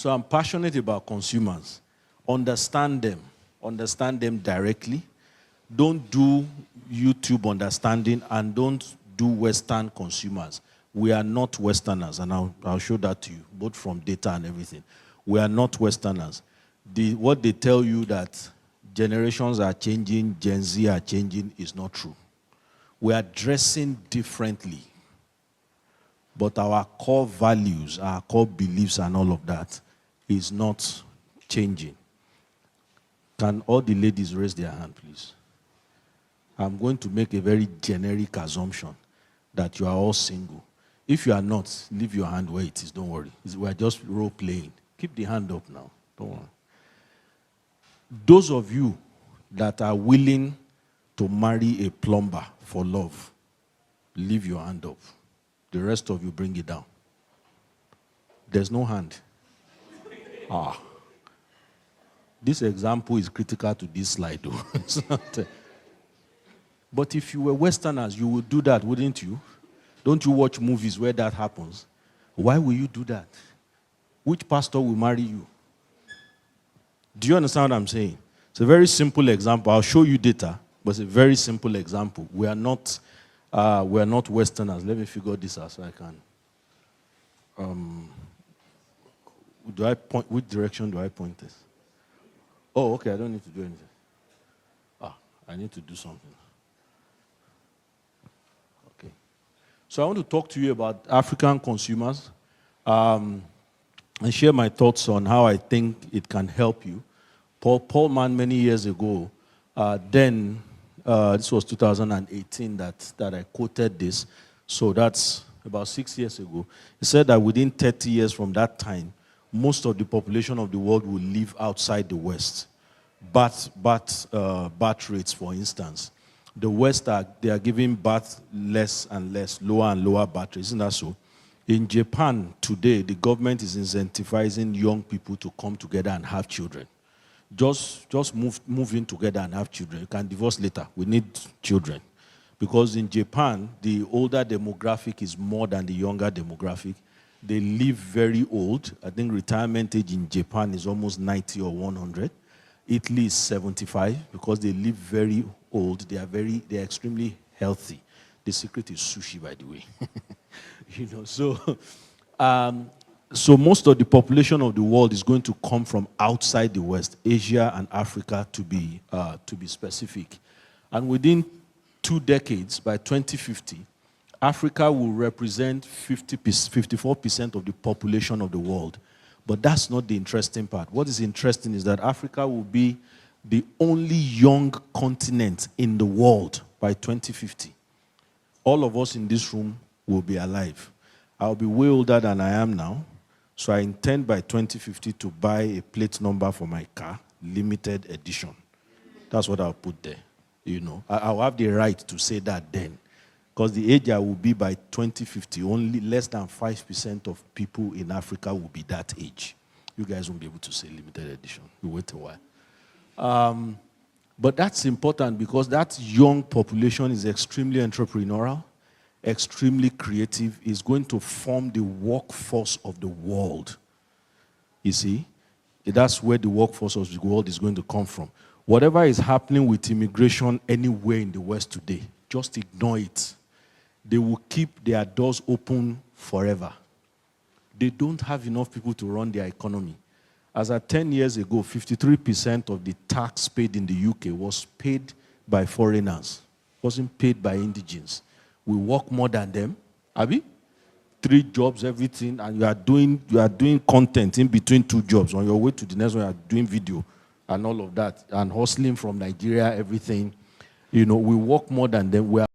So I'm passionate about consumers. Understand them directly. Don't do YouTube understanding, and don't do Western consumers. We are not Westerners, and I'll show that to you, both from data and everything. We are not Westerners. What they tell you that generations are changing, Gen Z are changing, is not true. We are dressing differently, but our core values, our core beliefs and all of that is not changing. Can all the ladies raise their hand, please? I'm going to make a very generic assumption that you are all single. If you are not, leave your hand where it is, don't worry. We're just role-playing. Keep the hand up now, don't worry. Those of you that are willing to marry a plumber for love, leave your hand up. The rest of you, bring it down. There's no hand. This example is critical to this slide, though. It's not, but if you were Westerners, you would do that, wouldn't you? Don't you watch movies where that happens? Why will you do that? Which pastor will marry you? Do you understand what I'm saying? It's a very simple example. I'll show you data, but it's a very simple example. We are not Westerners. Let me figure this out so I can. Do I point? Which direction do I point this? Oh, okay. I don't need to do anything. I need to do something. Okay. So I want to talk to you about African consumers and share my thoughts on how I think it can help you. Paul Mann, many years ago, this was 2018 that I quoted this, so that's about 6 years ago. He said that within 30 years from that time, most of the population of the world will live outside the West. Birth rates, for instance. The West, they are giving birth less and less, lower and lower birth rates. Isn't that so? In Japan today, the government is incentivizing young people to come together and have children. Just move in together and have children. You can divorce later. We need children. Because in Japan, the older demographic is more than the younger demographic. They live very old. I think retirement age in Japan is almost 90 or 100. Italy is 75 because they live very old. They are extremely healthy. The secret is sushi, by the way. So most of the population of the world is going to come from outside the West, Asia and Africa to be specific. And within 2 decades, by 2050, Africa will represent 54% of the population of the world. But that's not the interesting part. What is interesting is that Africa will be the only young continent in the world by 2050. All of us in this room will be alive. I'll be way older than I am now. So I intend by 2050 to buy a plate number for my car, limited edition. That's what I'll put there. I'll have the right to say that then. Because the age I will be by 2050, only less than 5% of people in Africa will be that age. You guys won't be able to say limited edition. You wait a while. But that's important because that young population is extremely entrepreneurial, extremely creative, is going to form the workforce of the world. You see? That's where the workforce of the world is going to come from. Whatever is happening with immigration anywhere in the West today, just ignore it. They will keep their doors open forever. They don't have enough people to run their economy. As at 10 years ago, 53% of the tax paid in the UK was paid by foreigners. It wasn't paid by indigenes. We work more than them. Abi? 3 jobs, everything, and you are doing content in between 2 jobs. On your way to the next one, you are doing video and all of that, and hustling from Nigeria, everything. We work more than them. We are